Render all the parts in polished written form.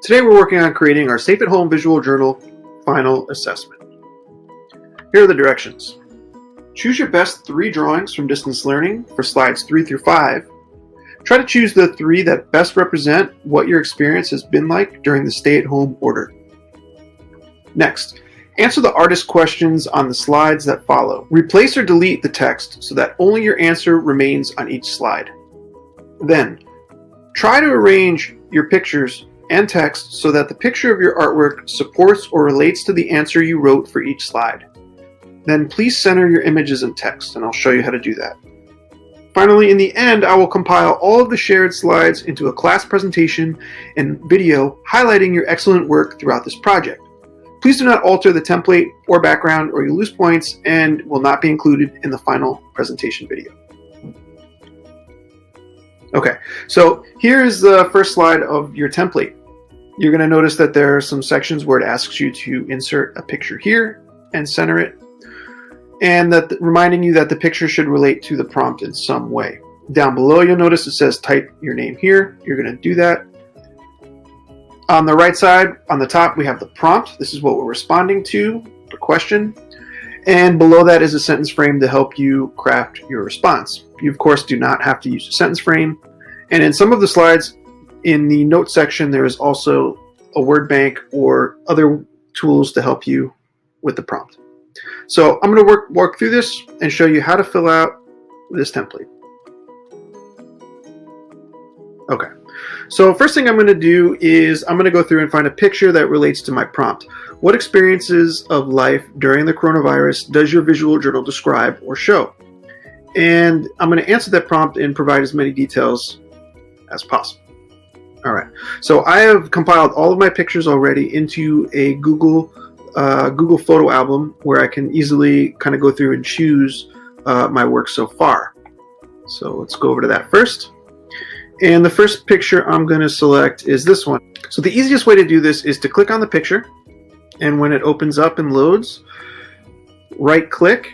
Today we're working on creating our Safe at Home Visual Journal final assessment. Here are the directions. Choose your best 3 drawings from distance learning for slides 3 through 5. Try to choose the 3 that best represent what your experience has been like during the stay-at-home order. Next, answer the artist questions on the slides that follow. Replace or delete the text so that only your answer remains on each slide. Then, try to arrange your pictures and text so that the picture of your artwork supports or relates to the answer you wrote for each slide. Then please center your images and text, and I'll show you how to do that. Finally, in the end, I will compile all of the shared slides into a class presentation and video highlighting your excellent work throughout this project. Please do not alter the template or background or you lose points and will not be included in the final presentation video. Okay, so here's the first slide of your template. You're going to notice that there are some sections where it asks you to insert a picture here and center it, and that reminding you that the picture should relate to the prompt in some way. Down below, you'll notice it says type your name here. You're going to do that. On the right side, on the top, we have the prompt. This is what we're responding to, the question. And below that is a sentence frame to help you craft your response. You, of course, do not have to use a sentence frame. And in some of the slides, in the notes section, there is also a word bank or other tools to help you with the prompt. So I'm going to work through this and show you how to fill out this template. Okay, so first thing I'm going to do is I'm going to go through and find a picture that relates to my prompt. What experiences of life during the coronavirus does your visual journal describe or show? And I'm going to answer that prompt and provide as many details as possible. All right, so I have compiled all of my pictures already into a Google photo album where I can easily kind of go through and choose my work so far. So let's go over to that first. And the first picture I'm going to select is this one. So the easiest way to do this is to click on the picture, and when it opens up and loads, right click,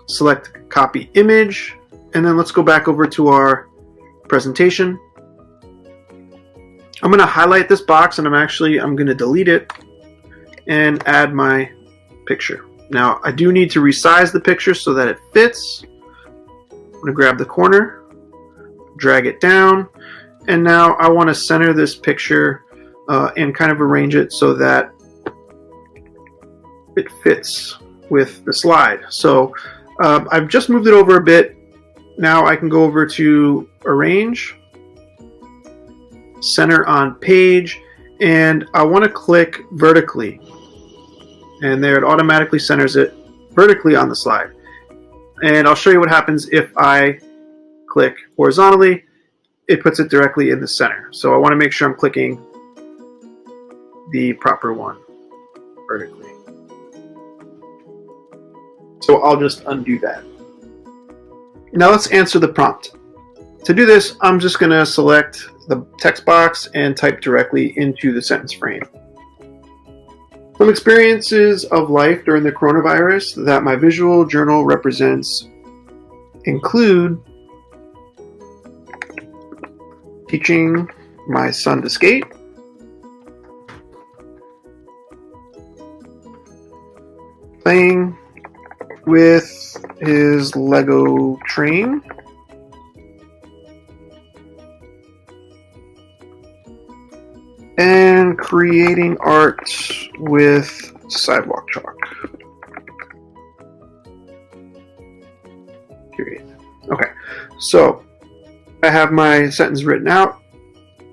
select copy image, and then let's go back over to our presentation. I'm going to highlight this box and I'm going to delete it and add my picture. Now I do need to resize the picture so that it fits. I'm going to grab the corner, drag it down, and now I want to center this picture and kind of arrange it so that it fits with the slide. So I've just moved it over a bit. Now I can go over to arrange, center on page, and I want to click vertically, and there it automatically centers it vertically on the slide. And I'll show you what happens if I click horizontally. It puts it directly in the center. So I want to make sure I'm clicking the proper one vertically. So I'll just undo that. Now let's answer the prompt. To do this, I'm just going to select the text box and type directly into the sentence frame. Some experiences of life during the coronavirus that my visual journal represents include teaching my son to skate, playing with his Lego train, and creating art with sidewalk chalk. Period. Okay, so I have my sentence written out.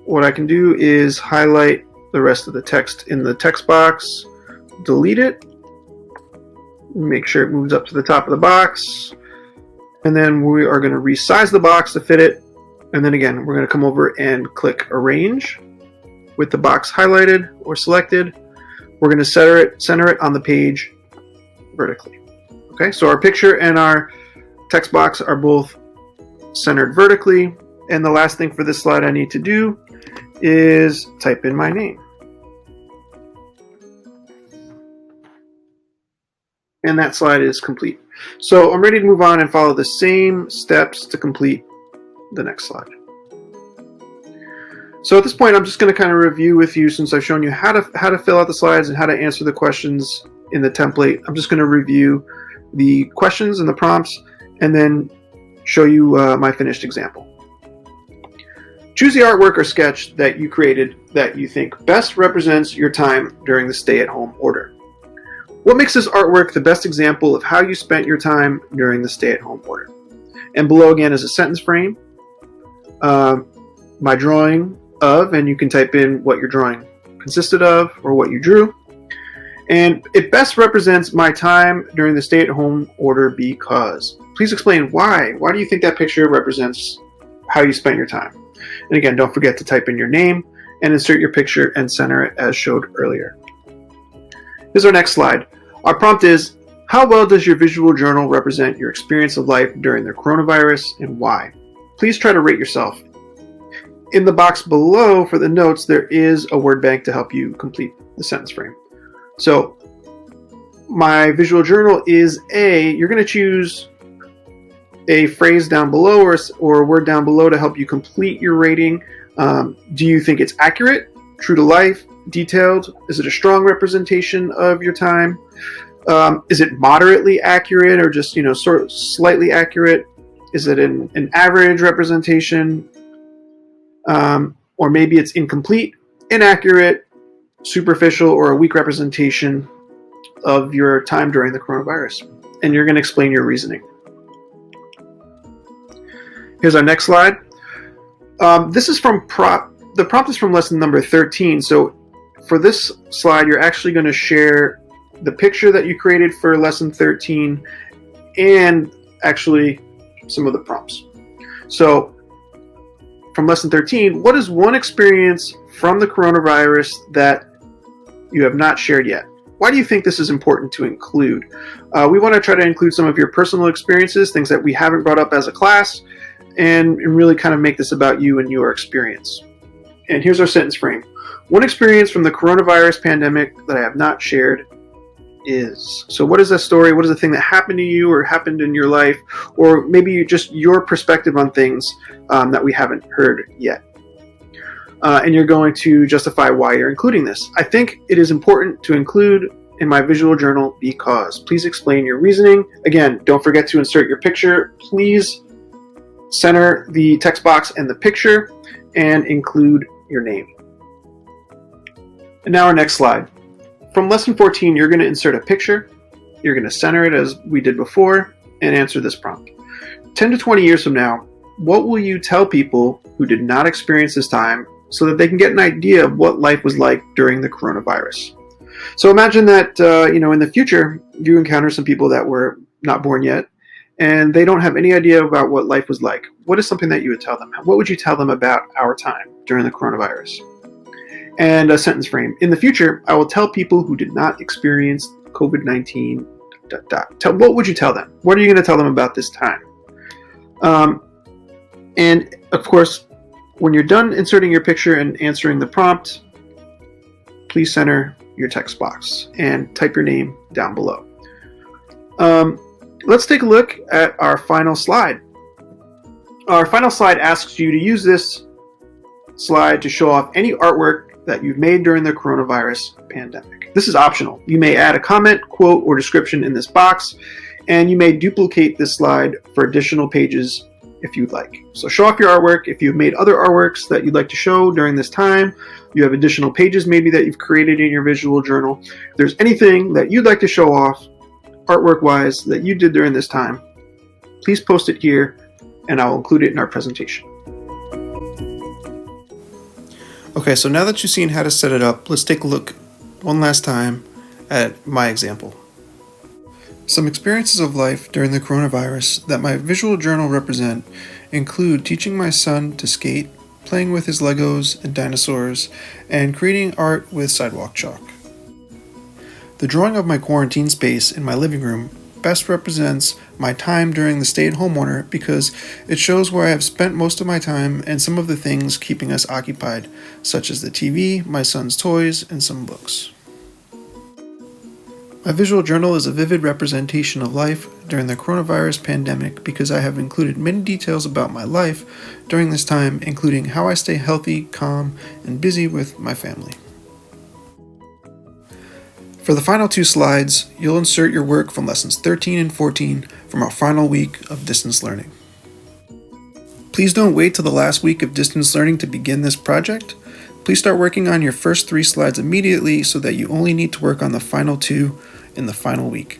What I can do is highlight the rest of the text in the text box, delete it, make sure it moves up to the top of the box, and then we are going to resize the box to fit it. And then again, we're going to come over and click arrange with the box highlighted or selected. We're going to center it on the page vertically. Okay, so our picture and our text box are both centered vertically. And the last thing for this slide I need to do is type in my name. And that slide is complete. So I'm ready to move on and follow the same steps to complete the next slide. So at this point, I'm just going to kind of review with you, since I've shown you how to fill out the slides and how to answer the questions in the template. I'm just going to review the questions and the prompts and then show you my finished example. Choose the artwork or sketch that you created that you think best represents your time during the stay-at-home order. What makes this artwork the best example of how you spent your time during the stay-at-home order? And below again is a sentence frame, my drawing of, and you can type in what your drawing consisted of or what you drew. And it best represents my time during the stay-at-home order because. Please explain why. Why do you think that picture represents how you spent your time? And again, don't forget to type in your name and insert your picture and center it as showed earlier. Here's our next slide. Our prompt is, how well does your visual journal represent your experience of life during the coronavirus and why? Please try to rate yourself. In the box below for the notes, there is a word bank to help you complete the sentence frame. So my visual journal is A. You're going to choose a phrase down below or a word down below to help you complete your rating. Do you think it's accurate, true to life, detailed? Is it a strong representation of your time? Is it moderately accurate or just, sort of slightly accurate? Is it an average representation? Or maybe it's incomplete, inaccurate, superficial, or a weak representation of your time during the coronavirus. And you're going to explain your reasoning. Here's our next slide. This is from the prompt is from lesson number 13. So for this slide, you're actually going to share the picture that you created for lesson 13 and actually some of the prompts. So from lesson 13, what is one experience from the coronavirus that you have not shared yet? Why do you think this is important to include? We want to try to include some of your personal experiences, things that we haven't brought up as a class, and really kind of make this about you and your experience. And here's our sentence frame. One experience from the coronavirus pandemic that I have not shared is. So what is that story? What is the thing that happened to you or happened in your life? Or maybe just your perspective on things that we haven't heard yet. And you're going to justify why you're including this. I think it is important to include in my visual journal because. Please explain your reasoning. Again, don't forget to insert your picture. Please center the text box and the picture and include your name. And now our next slide. From lesson 14, you're going to insert a picture. You're going to center it as we did before and answer this prompt. 10 to 20 years from now, what will you tell people who did not experience this time so that they can get an idea of what life was like during the coronavirus? So imagine that, in the future, you encounter some people that were not born yet and they don't have any idea about what life was like. What is something that you would tell them? What would you tell them about our time during the coronavirus? And a sentence frame. In the future, I will tell people who did not experience COVID-19, ... What would you tell them? What are you going to tell them about this time? And of course, when you're done inserting your picture and answering the prompt, please center your text box and type your name down below. Let's take a look at our final slide. Our final slide asks you to use this slide to show off any artwork that you've made during the coronavirus pandemic. This is optional. You may add a comment, quote, or description in this box, and you may duplicate this slide for additional pages if you'd like. So show off your artwork. If you've made other artworks that you'd like to show during this time, you have additional pages maybe that you've created in your visual journal. If there's anything that you'd like to show off artwork-wise that you did during this time, please post it here and I'll include it in our presentation. Okay, so now that you've seen how to set it up, let's take a look one last time at my example. Some experiences of life during the coronavirus that my visual journal represent include teaching my son to skate, playing with his Legos and dinosaurs, and creating art with sidewalk chalk. The drawing of my quarantine space in my living room best represents my time during the stay-at-home order because it shows where I have spent most of my time and some of the things keeping us occupied, such as the TV, my son's toys, and some books. My visual journal is a vivid representation of life during the coronavirus pandemic because I have included many details about my life during this time, including how I stay healthy, calm, and busy with my family. For the final 2 slides, you'll insert your work from lessons 13 and 14 from our final week of distance learning. Please don't wait till the last week of distance learning to begin this project. Please start working on your first 3 slides immediately so that you only need to work on the final 2 in the final week.